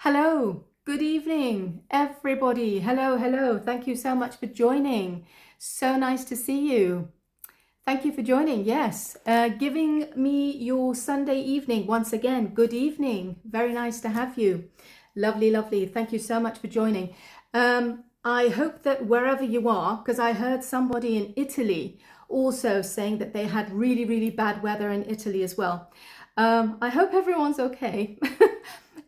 Hello, good evening, everybody. Hello, hello. Thank you so much for joining. So nice to see you. Thank you for joining. Yes, giving me your Sunday evening once again. Good evening. Very nice to have you. Lovely, lovely. Thank you so much for joining. I hope that wherever you are, because I heard somebody in Italy also saying that they had really, really bad weather in Italy as well. I hope everyone's okay.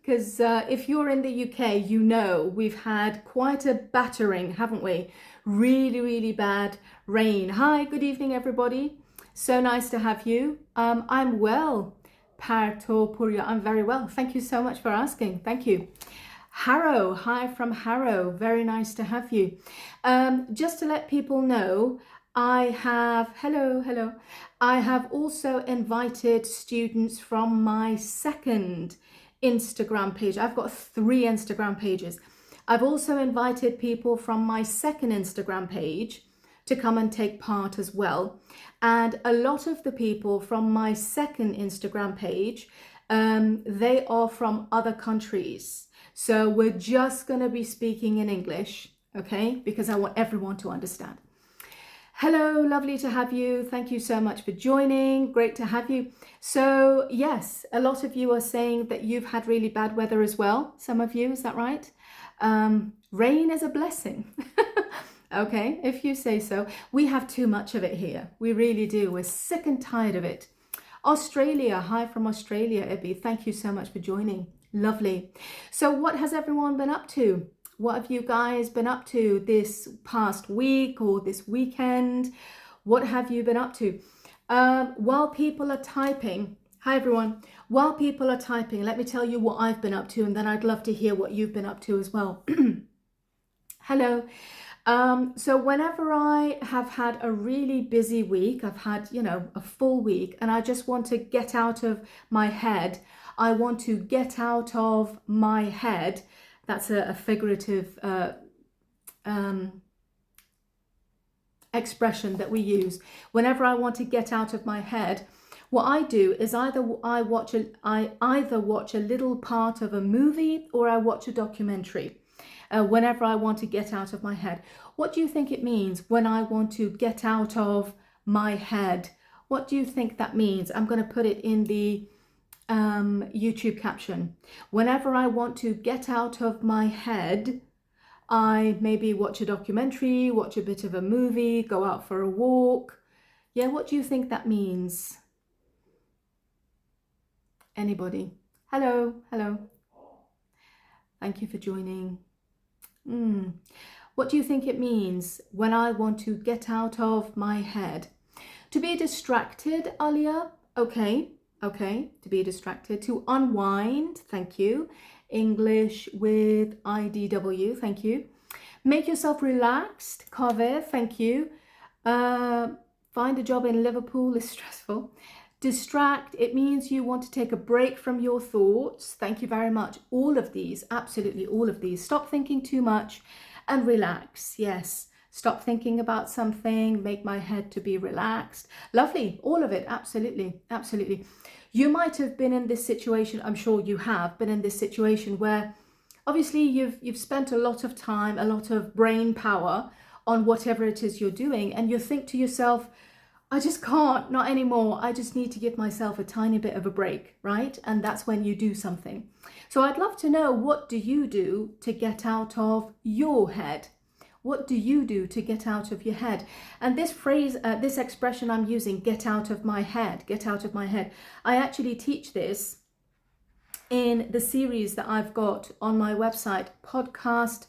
Because if you're in the UK, you know we've had quite a battering, haven't we? Really, really bad rain. Hi, good evening, everybody. So nice to have you. I'm well. Parto Purya. I'm very well. Thank you so much for asking. Thank you. Harrow, hi from Harrow. Very nice to have you. Just to let people know, hello. I have also invited students from my second Instagram page. I've got 3 Instagram pages. I've also invited people from my second Instagram page to come and take part as well. And a lot of the people from my second Instagram page, they are from other countries. So we're just going to be speaking in English, okay? Because I want everyone to understand. Hello, lovely to have you. Thank you so much for joining. Great to have you. So yes, a lot of you are saying that you've had really bad weather as well. Some of you, is that right? Rain is a blessing. Okay, if you say so. We have too much of it here. We really do. We're sick and tired of it. Australia, hi from Australia, Ibby. Thank you so much for joining. Lovely. So what has everyone been up to? What have you guys been up to this past week or this weekend? What have you been up to? While people are typing, hi everyone. While people are typing, let me tell you what I've been up to, and then I'd love to hear what you've been up to as well. Hello. So whenever I have had a really busy week, I've had, a full week, and I just want to get out of my head. I want to get out of my head. That's a figurative expression that we use. Whenever I want to get out of my head, what I do is I either watch a little part of a movie or I watch a documentary. Whenever I want to get out of my head. What do you think it means when I want to get out of my head? What do you think that means? I'm going to put it in the YouTube caption. Whenever I want to get out of my head, I maybe watch a documentary, watch a bit of a movie, go out for a walk. Yeah, what do you think that means? Anybody? Hello. Thank you for joining. What do you think it means when I want to get out of my head? To be distracted, Alia? Okay, to be distracted. To unwind, thank you. English with IDW, thank you. Make yourself relaxed, Kaveh, thank you. Find a job in Liverpool is stressful. Distract, it means you want to take a break from your thoughts. Thank you very much. All of these, absolutely all of these. Stop thinking too much and relax. Yes, stop thinking about something, make my head to be relaxed. Lovely, all of it, absolutely. You might have been in this situation, I'm sure you have been in this situation where obviously you've spent a lot of time, a lot of brain power on whatever it is you're doing, and you think to yourself, I just can't, not anymore. I just need to give myself a tiny bit of a break, right? And that's when you do something. So I'd love to know, what do you do to get out of your head? What do you do to get out of your head? And this phrase, this expression I'm using, get out of my head, get out of my head. I actually teach this in the series that I've got on my website, Podcast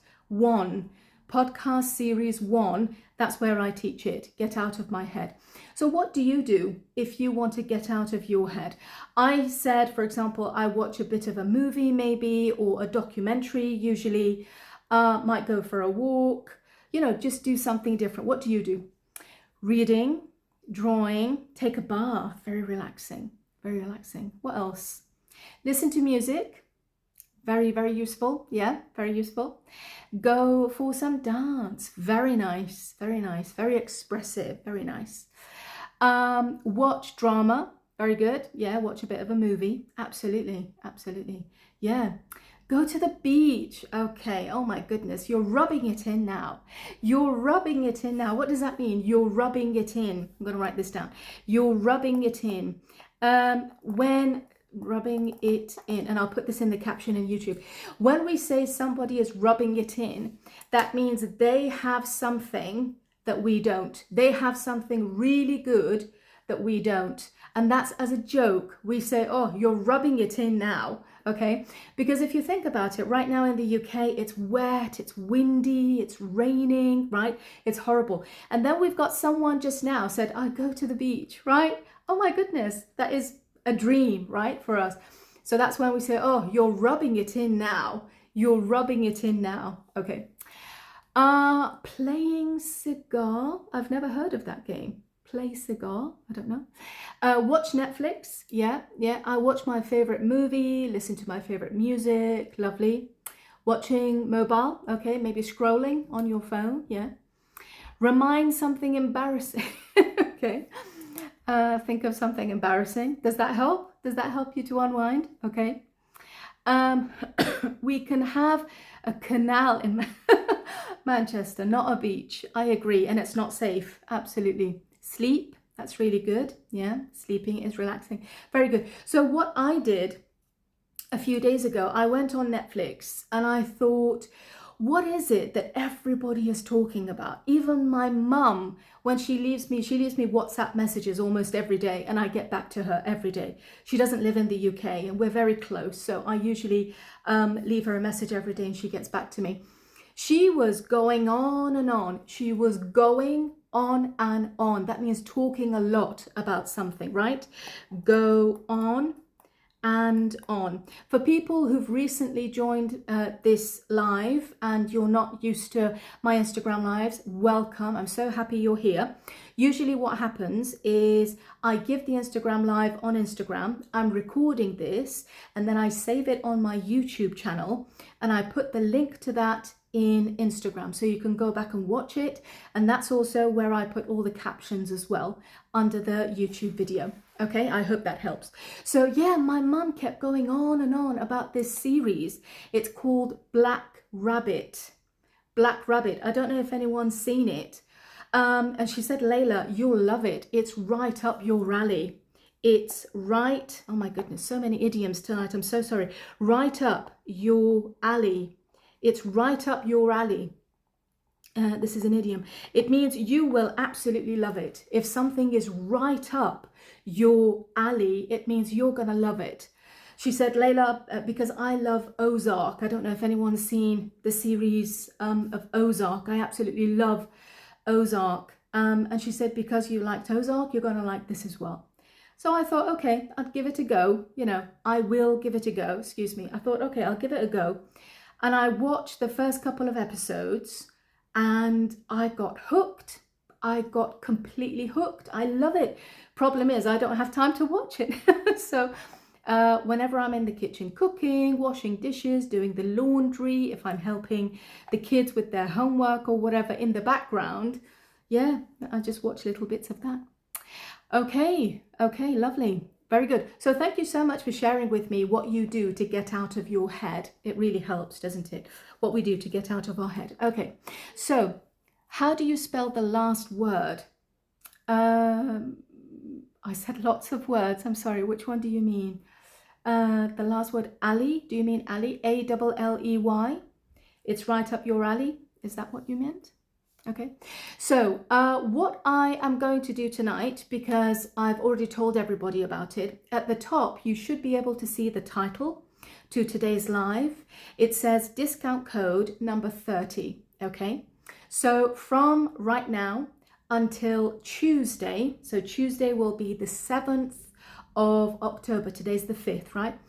Series 1. That's where I teach it, get out of my head. So what do you do if you want to get out of your head? I said, for example, I watch a bit of a movie maybe, or a documentary usually, might go for a walk, just do something different. What do you do? Reading, drawing, take a bath, very relaxing. What else? Listen to music. Very, very useful. Yeah, very useful. Go for some dance. Very nice. Very expressive. Very nice. Watch drama. Very good. Yeah, watch a bit of a movie. Absolutely. Yeah. Go to the beach. Okay. Oh my goodness. You're rubbing it in now. You're rubbing it in now. What does that mean? You're rubbing it in. I'm going to write this down. You're rubbing it in. When rubbing it in, and I'll put this in the caption in YouTube. When we say somebody is rubbing it in, that means they have something that we don't. They have something really good that we don't. And that's as a joke. We say, oh, you're rubbing it in now. Okay, because if you think about it, right now in the UK, it's wet, it's windy, it's raining, right? It's horrible. And then we've got someone just now said, I go to the beach, right? Oh my goodness, that is a dream, right, for us. So that's when we say, oh, you're rubbing it in now. You're rubbing it in now. Okay. Playing cigar. I've never heard of that game. Play cigar. I don't know. Watch Netflix. Yeah. I watch my favorite movie, listen to my favorite music. Lovely. Watching mobile. Okay. Maybe scrolling on your phone. Yeah. Remind something embarrassing. Okay. Think of something embarrassing. Does that help? Does that help you to unwind? Okay. We can have a canal in Manchester, not a beach. I agree. And it's not safe. Absolutely. Sleep. That's really good. Yeah. Sleeping is relaxing. Very good. So what I did a few days ago, I went on Netflix and I thought, what is it that everybody is talking about? Even my mum, when she leaves me WhatsApp messages almost every day, and I get back to her every day. She doesn't live in the UK and we're very close, so I usually leave her a message every day and she gets back to me. She was going on and on. She was going on and on. That means talking a lot about something, right? Go on and on. For people who've recently joined this live and you're not used to my Instagram lives, welcome. I'm so happy you're here. Usually what happens is I give the Instagram live on Instagram. I'm recording this and then I save it on my YouTube channel and I put the link to that in Instagram so you can go back and watch it, and that's also where I put all the captions as well under the YouTube video. Okay, I hope that helps. So yeah, my mum kept going on and on about this series. It's called Black Rabbit. Black Rabbit. I don't know if anyone's seen it. And she said, Layla, you'll love it. It's right up your alley. It's right, oh my goodness, so many idioms tonight. I'm so sorry. Right up your alley. It's right up your alley. This is an idiom. It means you will absolutely love it. If something is right up your alley, it means you're going to love it. She said, Layla, because I love Ozark. I don't know if anyone's seen the series of Ozark. I absolutely love Ozark. And she said, because you liked Ozark, you're going to like this as well. So I thought, okay, I'd give it a go. You know, I will give it a go. Excuse me. I thought, okay, I'll give it a go. And I watched the first couple of episodes and I got hooked. I got completely hooked. I love it. Problem is, I don't have time to watch it. So whenever I'm in the kitchen cooking, washing dishes, doing the laundry, if I'm helping the kids with their homework or whatever in the background, yeah, I just watch little bits of that. Okay, lovely. Very good. So thank you so much for sharing with me what you do to get out of your head. It really helps, doesn't it? What we do to get out of our head. Okay, so how do you spell the last word? I said lots of words. I'm sorry, which one do you mean? The last word, alley. Do you mean alley? A-L-L-E-Y. It's right up your alley. Is that what you meant? Okay, so what I am going to do tonight, because I've already told everybody about it, at the top you should be able to see the title to today's live. It says discount code number 30. Okay, so from right now until Tuesday, so Tuesday will be the 7th of October, today's the 5th, right?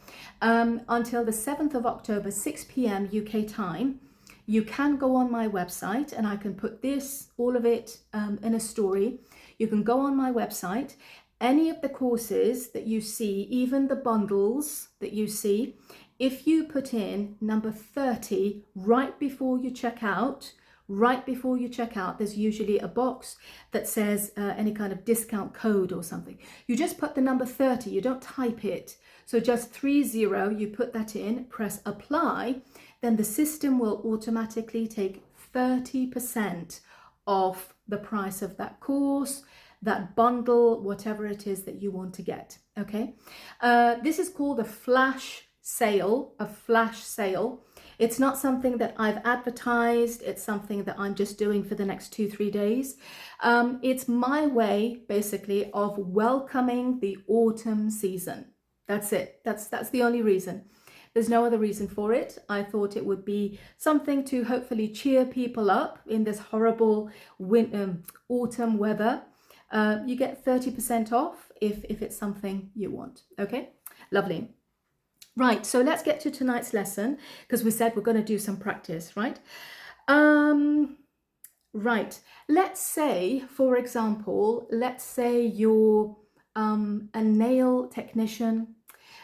Until the 7th of October, 6 p.m. UK time, you can go on my website and I can put this, all of it in a story. You can go on my website. Any of the courses that you see, even the bundles that you see, if you put in number 30 right before you check out, there's usually a box that says any kind of discount code or something. You just put the number 30, you don't type it. So just 30, you put that in, press apply, then the system will automatically take 30% off the price of that course, that bundle, whatever it is that you want to get. Okay, this is called a flash sale, It's not something that I've advertised. It's something that I'm just doing for the next 2-3 days. It's my way, basically, of welcoming the autumn season. That's it. That's the only reason. There's no other reason for it. I thought it would be something to hopefully cheer people up in this horrible autumn weather. You get 30% off if it's something you want. Okay, lovely. Right, so let's get to tonight's lesson, because we said we're going to do some practice, right? Right, let's say, for example, let's say you're a nail technician.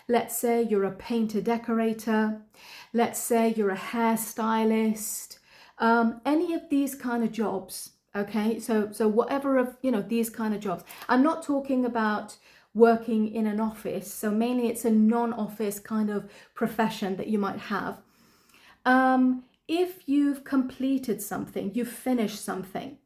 Let's say you're a painter decorator. Let's say you're a hairstylist. Any of these kind of jobs. Okay, so whatever of, these kind of jobs. I'm not talking about working in an office. So mainly it's a non-office kind of profession that you might have. If you've completed something, you've finished something,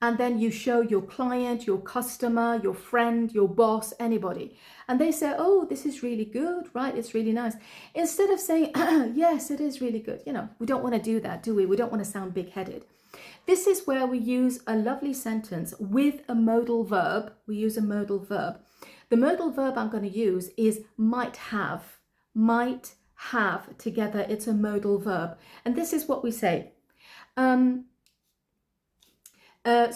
and then you show your client, your customer, your friend, your boss, anybody, and they say, oh, this is really good, right? It's really nice. Instead of saying, yes, it is really good. We don't want to do that, do we? We don't want to sound big-headed. This is where we use a lovely sentence with a modal verb. We use a modal verb. The modal verb I'm going to use is might have. Might have together, it's a modal verb. And this is what we say. So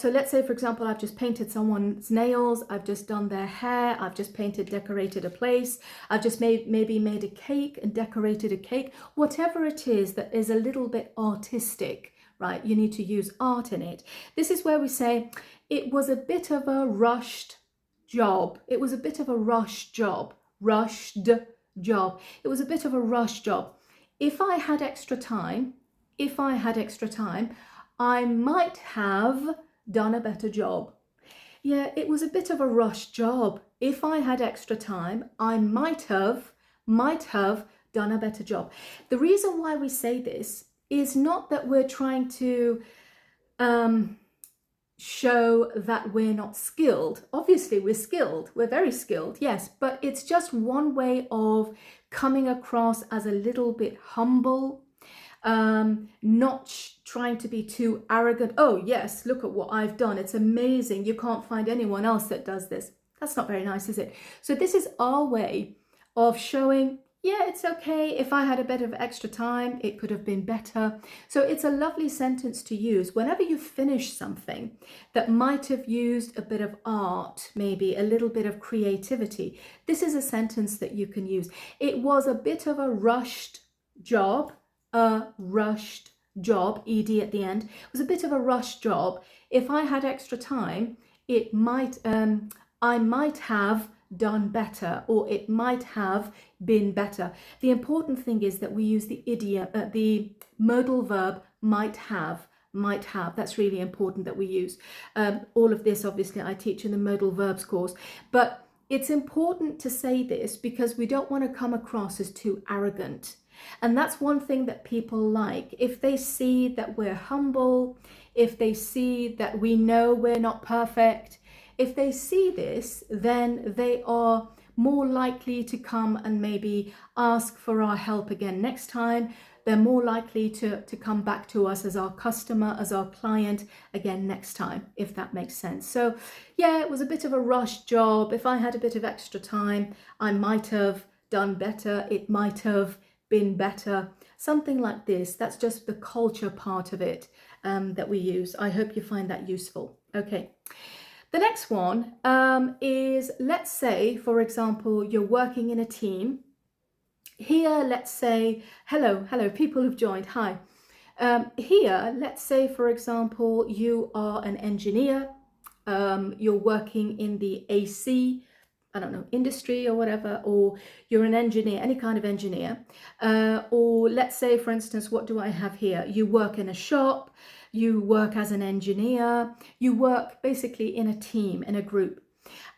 let's say, for example, I've just painted someone's nails, I've just done their hair, I've just decorated a place, I've just maybe made a cake and decorated a cake. Whatever it is that is a little bit artistic, right? You need to use art in it. This is where we say, it was a bit of a rushed job. It was a bit of a rushed job. Rushed job. It was a bit of a rush job. If I had extra time, I might have done a better job. Yeah, it was a bit of a rush job. If I had extra time, I might have done a better job. The reason why we say this is not that we're trying to show that we're not skilled. Obviously, we're skilled. We're very skilled, yes, but it's just one way of coming across as a little bit humble, not trying to be too arrogant. Oh, yes, look at what I've done. It's amazing. You can't find anyone else that does this. That's not very nice, is it? So this is our way of showing, yeah, it's okay. If I had a bit of extra time, it could have been better. So it's a lovely sentence to use whenever you finish something that might have used a bit of art, maybe a little bit of creativity. This is a sentence that you can use. It was a bit of a rushed job, ed at the end. It was a bit of a rushed job. If I had extra time, I might have done better, or it might have been better. The important thing is that we use the idiom, the modal verb might have. That's really important that we use. All of this, obviously, I teach in the modal verbs course, but it's important to say this because we don't want to come across as too arrogant. And that's one thing that people like. If they see that we're humble, if they see that we know we're not perfect, if they see this, then they are more likely to come and maybe ask for our help again next time. They're more likely to come back to us as our customer, as our client again next time, if that makes sense. So yeah, it was a bit of a rushed job. If I had a bit of extra time, I might have done better. It might have been better. Something like this. That's just the culture part of it that we use. I hope you find that useful. Okay. The next one is, let's say, for example, you're working in a team. Here, let's say, hello, people who've joined, hi. Here, let's say, for example, you are an engineer. You're working in the AC, I don't know, industry or whatever, or you're an engineer, any kind of engineer. Or let's say, for instance, what do I have here? You work in a shop. You work as an engineer, you work basically in a team, in a group.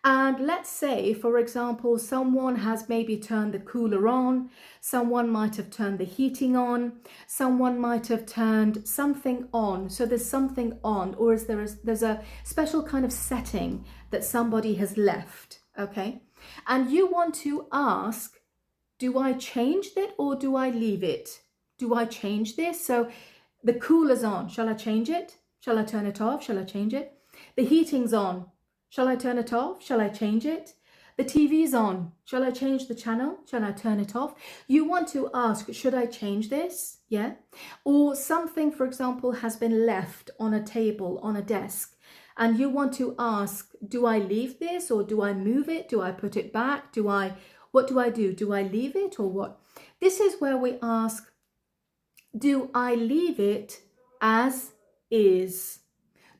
And let's say, for example, someone has maybe turned the cooler on, someone might have turned the heating on, someone might have turned something on. So there's something on, or there's a special kind of setting that somebody has left, okay? And you want to ask, do I change it or do I leave it? Do I change this? So the cooler's on. Shall I change it? Shall I turn it off? Shall I change it? The heating's on. Shall I turn it off? Shall I change it? The TV's on. Shall I change the channel? Shall I turn it off? You want to ask, should I change this? Yeah. Or something, for example, has been left on a table, on a desk, and you want to ask, do I leave this or do I move it? Do I put it back? What do I do? Do I leave it or what? This is where we ask, do I leave it as is?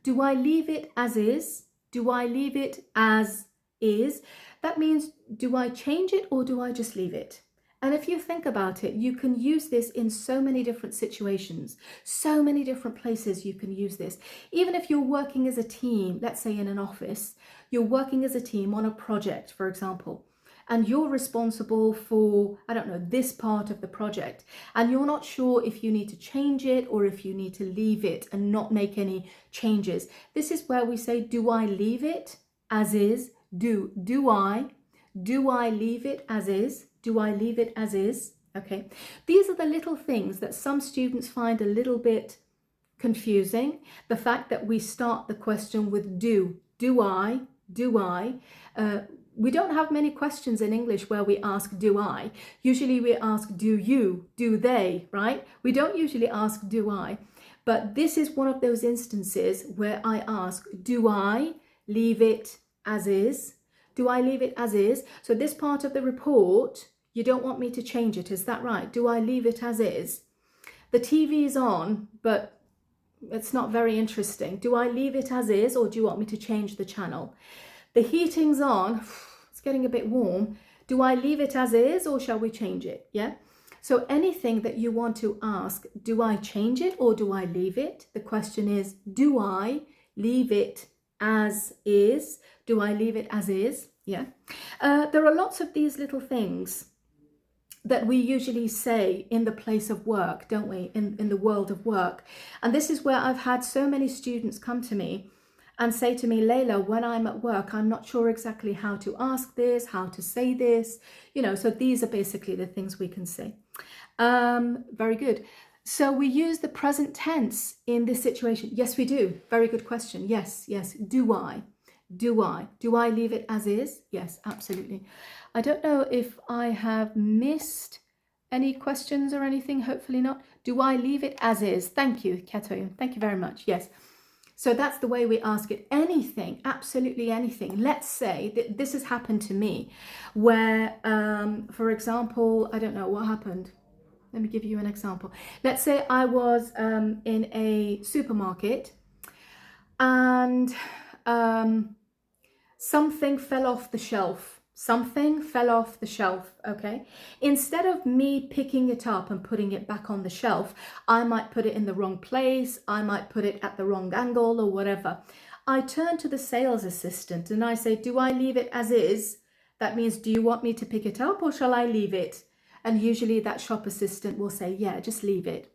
Do I leave it as is? Do I leave it as is? That means, do I change it or do I just leave it? And if you think about it, you can use this in so many different situations, so many different places you can use this. Even if you're working as a team, let's say in an office, you're working as a team on a project, for example, and you're responsible for, I don't know, this part of the project, and you're not sure if you need to change it or if you need to leave it and not make any changes. This is where we say, do I leave it as is? Do I leave it as is? Do I leave it as is? Okay. These are the little things that some students find a little bit confusing. The fact that we start the question with do I. We don't have many questions in English where we ask do I. Usually we ask do you, do they, right? We don't usually ask do I. But this is one of those instances where I ask, do I leave it as is? Do I leave it as is? So this part of the report, you don't want me to change it, is that right? Do I leave it as is? The TV is on, but it's not very interesting. Do I leave it as is or do you want me to change the channel? The heating's on, it's getting a bit warm. Do I leave it as is or shall we change it? Yeah. So anything that you want to ask, do I change it or do I leave it? The question is, do I leave it as is? Do I leave it as is? Yeah. There are lots of these little things that we usually say in the place of work, don't we? In the world of work. And this is where I've had so many students come to me and say to me, Layla, when I'm at work, I'm not sure exactly how to ask this, how to say this, so these are basically the things we can say. Very good. So we use the present tense in this situation. Yes, we do. Very good question. Yes. Do I leave it as is? Yes, absolutely. I don't know if I have missed any questions or anything. Hopefully not. Do I leave it as is? Thank you, Kato. Thank you very much. Yes. So that's the way we ask it. Anything, absolutely anything. Let's say that this has happened to me where, for example, I don't know what happened. Let me give you an example. Let's say I was in a supermarket and something fell off the shelf. Okay? Instead of me picking it up and putting it back on the shelf, I might put it in the wrong place, I might put it at the wrong angle or whatever. I turn to the sales assistant and I say, do I leave it as is? That means, do you want me to pick it up or shall I leave it? And usually that shop assistant will say, yeah, just leave it.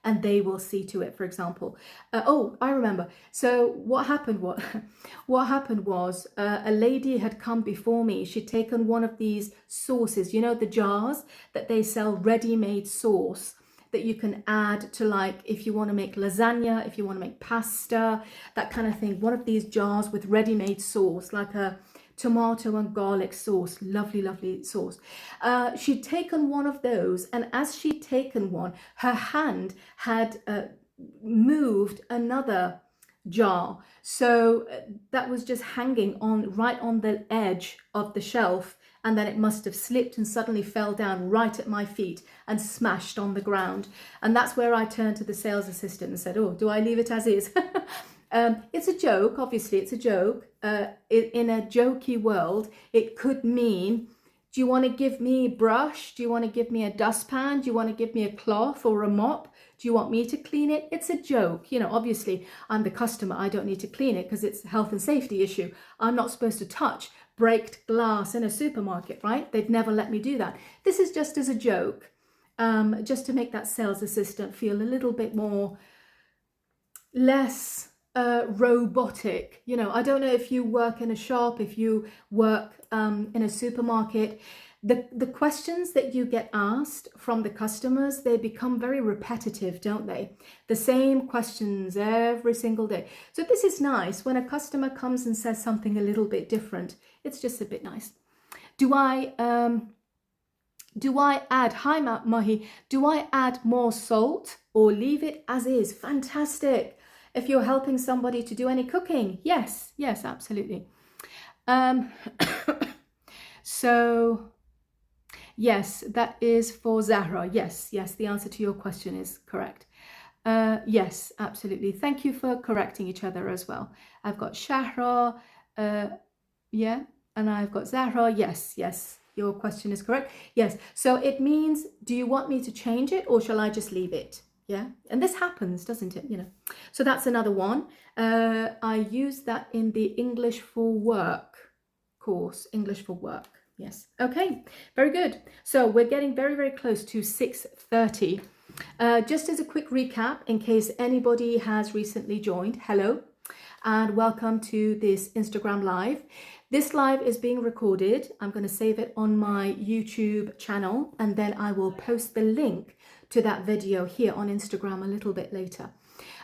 And they will see to it, for example. I remember. So what happened was a lady had come before me. She'd taken one of these sauces, the jars that they sell ready-made sauce that you can add to, like, if you want to make lasagna, if you want to make pasta, that kind of thing. One of these jars with ready-made sauce, like a tomato and garlic sauce, lovely sauce. She'd taken one of those, and as she'd taken one, her hand had moved another jar, so that was just hanging right on the edge of the shelf, and then it must have slipped and suddenly fell down right at my feet and smashed on the ground. And that's where I turned to the sales assistant and said, oh, do I leave it as is? It's a joke, obviously it's a joke. In a jokey world, it could mean Do you want to give me a brush? Do you want to give me a dustpan? Do you want to give me a cloth or a mop? Do you want me to clean it? It's a joke. You know, obviously I'm the customer. I don't need to clean it because it's a health and safety issue. I'm not supposed to touch braked glass in a supermarket, right? They'd never let me do that. This is just as a joke, just to make that sales assistant feel a little bit more, less robotic. You know, I don't know if you work in a shop, if you work in a supermarket, the questions that you get asked from the customers, they become very repetitive, don't they? The same questions every single day. So this is nice. When a customer comes and says something a little bit different, it's just a bit nice. Do I add, hi Mahi, do I add more salt or leave it as is? Fantastic. If you're helping somebody to do any cooking, yes, absolutely. So yes, that is for Zahra. Yes, the answer to your question is correct. Yes, absolutely. Thank you for correcting each other as well. I've got Shahra, yeah, and I've got Zahra. Yes, your question is correct. Yes, so it means, do you want me to change it or shall I just leave it? Yeah, and this happens, doesn't it? You know, so that's another one. I use that in the English for Work course, English for Work. Yes. Okay, very good. So we're getting very, very close to 6:30. Just as a quick recap, in case anybody has recently joined, hello and welcome to this Instagram live. This live is being recorded. I'm going to save it on my YouTube channel and then I will post the link to that video here on Instagram a little bit later.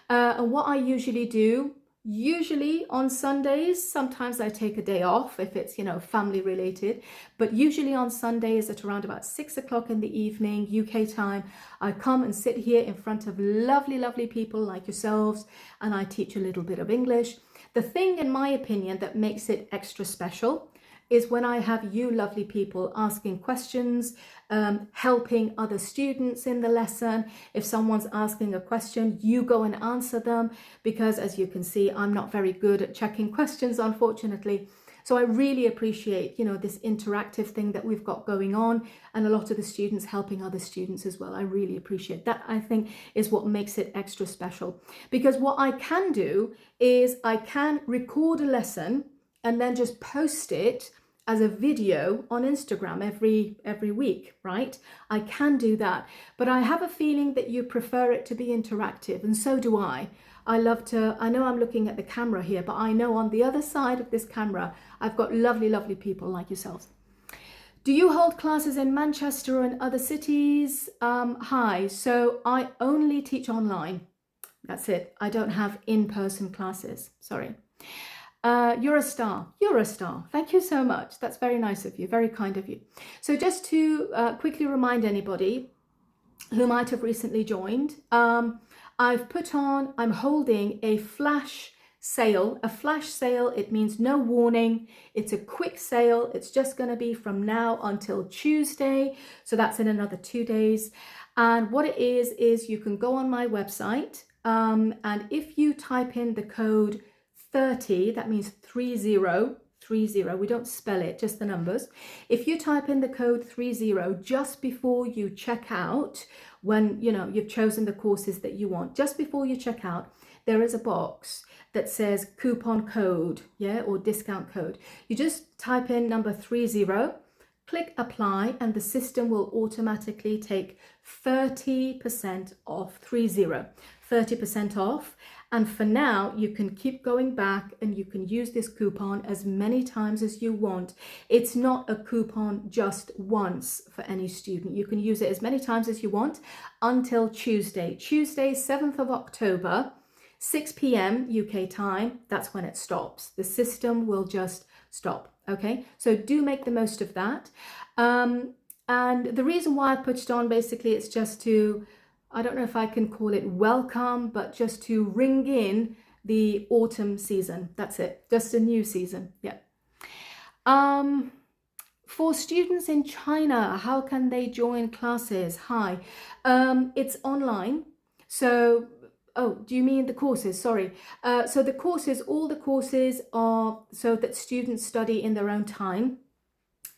And what I usually do, usually on Sundays, sometimes I take a day off if it's, you know, family related, but usually on Sundays at around about 6 o'clock in the evening, UK time, I come and sit here in front of lovely, lovely people like yourselves and I teach a little bit of English. The thing, in my opinion, that makes it extra special is when I have you lovely people asking questions, helping other students in the lesson. If someone's asking a question, you go and answer them, because as you can see, I'm not very good at checking questions, unfortunately. So I really appreciate, you know, this interactive thing that we've got going on, and a lot of the students helping other students as well. I really appreciate that. I think is what makes it extra special, because what I can do is I can record a lesson and then just post it as a video on Instagram every week, right? I can do that, but I have a feeling that you prefer it to be interactive, and so do I. I love to, I know I'm looking at the camera here, but I know on the other side of this camera, I've got lovely, lovely people like yourselves. Do you hold classes in Manchester or in other cities? Hi, so I only teach online. That's it. I don't have in-person classes, sorry. You're a star. You're a star. Thank you so much. That's very nice of you. Very kind of you. So just to quickly remind anybody who might have recently joined, I'm holding a flash sale. A flash sale, it means no warning. It's a quick sale. It's just going to be from now until Tuesday. So that's in another 2 days. And what it is you can go on my website, and if you type in the code 30, that means 30, we don't spell it, just the numbers. If you type in the code 30 just before you check out, when you know you've chosen the courses that you want, just before you check out, there is a box that says coupon code, yeah, or discount code. You just type in number 30, click apply, and the system will automatically take 30% off, 30% off. And for now, you can keep going back and you can use this coupon as many times as you want. It's not a coupon just once for any student. You can use it as many times as you want until Tuesday, 7th of October, 6 p.m. UK time. That's when it stops. The system will just stop. Okay, so do make the most of that. And the reason why I put it on, basically, it's just to, I don't know if I can call it welcome, but just to ring in the autumn season. That's it. Just a new season. Yeah. For students in China, how can they join classes? Hi. It's online. So, oh, do you mean the courses? Sorry. So the courses, all the courses are so that students study in their own time.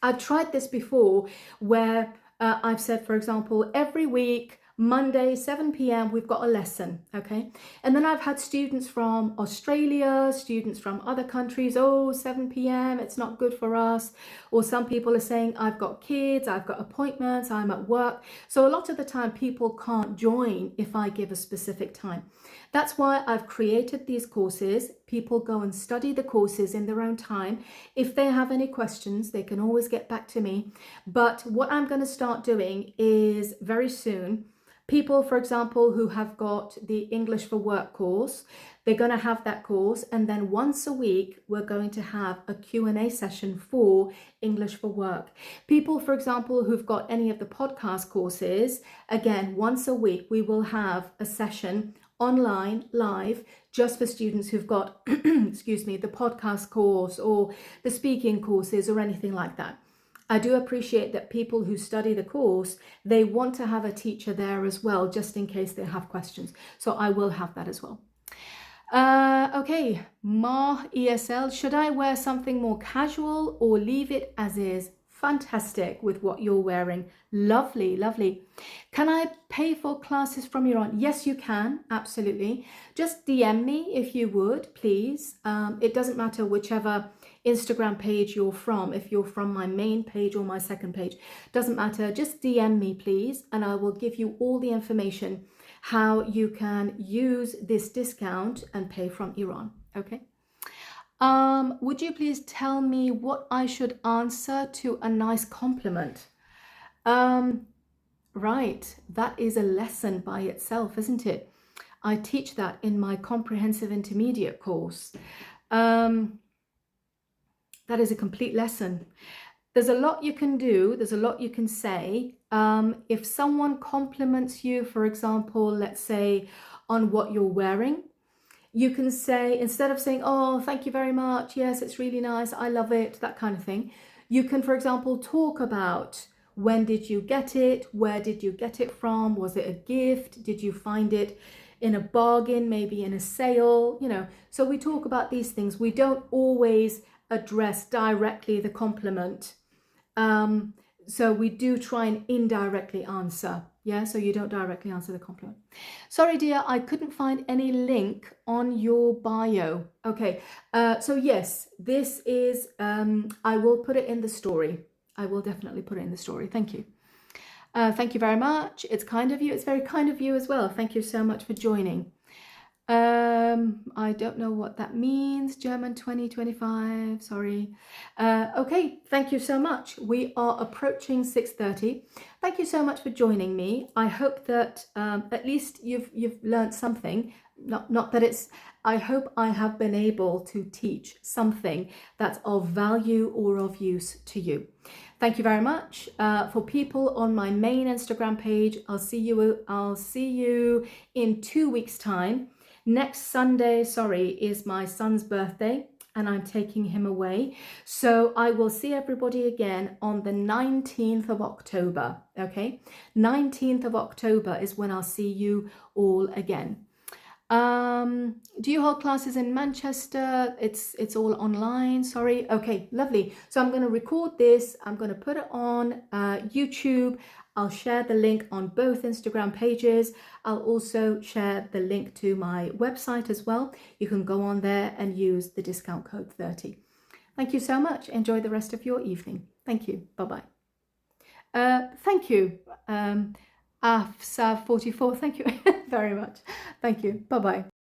I've tried this before where I've said, for example, every week, Monday, 7 p.m., we've got a lesson, okay? And then I've had students from Australia, students from other countries, 7 p.m., it's not good for us. Or some people are saying, I've got kids, I've got appointments, I'm at work. So a lot of the time people can't join if I give a specific time. That's why I've created these courses. People go and study the courses in their own time. If they have any questions, they can always get back to me. But what I'm going to start doing is very soon, people, for example, who have got the English for Work course, they're going to have that course. And then once a week, we're going to have a Q&A session for English for Work. People, for example, who've got any of the podcast courses, again, once a week, we will have a session online, live, just for students who've got, excuse me, the podcast course or the speaking courses or anything like that. I do appreciate that people who study the course, they want to have a teacher there as well, just in case they have questions. So I will have that as well. Okay, Ma ESL, should I wear something more casual or leave it as is? Fantastic with what you're wearing. Lovely, lovely. Can I pay for classes from your own? Yes, you can. Absolutely. Just DM me if you would, please. It doesn't matter whichever Instagram page you're from. If you're from my main page or my second page, doesn't matter. Just DM me, please, and I will give you all the information how you can use this discount and pay from Iran. Okay. Would you please tell me what I should answer to a nice compliment? Right, that is a lesson by itself, isn't it? I teach that in my comprehensive intermediate course. That is a complete lesson. There's a lot you can do. There's a lot you can say. If someone compliments you, for example, let's say on what you're wearing, you can say, instead of saying, oh, thank you very much, yes, it's really nice, I love it, that kind of thing. You can, for example, talk about when did you get it, where did you get it from, was it a gift, did you find it in a bargain, maybe in a sale, you know. So we talk about these things. We don't always address directly the compliment. So we do try and indirectly answer. Yeah, so you don't directly answer the compliment. Sorry, dear, I couldn't find any link on your bio. Okay, so yes, this is, I will put it in the story. I will definitely put it in the story. Thank you. Thank you very much. It's kind of you. It's very kind of you as well. Thank you so much for joining. I don't know what that means. German 2025, sorry. Okay, thank you so much. We are approaching 6:30. Thank you so much for joining me. I hope that at least you've learned something. Not that it's, I hope I have been able to teach something that's of value or of use to you. Thank you very much. For people on my main Instagram page, I'll see you in 2 weeks' time. Next Sunday, is my son's birthday and I'm taking him away. So I will see everybody again on the 19th of October, okay? 19th of October is when I'll see you all again. Do you hold classes in Manchester? It's all online, sorry. Okay, lovely. So I'm going to record this. I'm going to put it on YouTube. I'll share the link on both Instagram pages. I'll also share the link to my website as well. You can go on there and use the discount code 30. Thank you so much. Enjoy the rest of your evening. Thank you. Bye-bye. Thank you. AFSAV 44, thank you very much. Thank you. Bye-bye.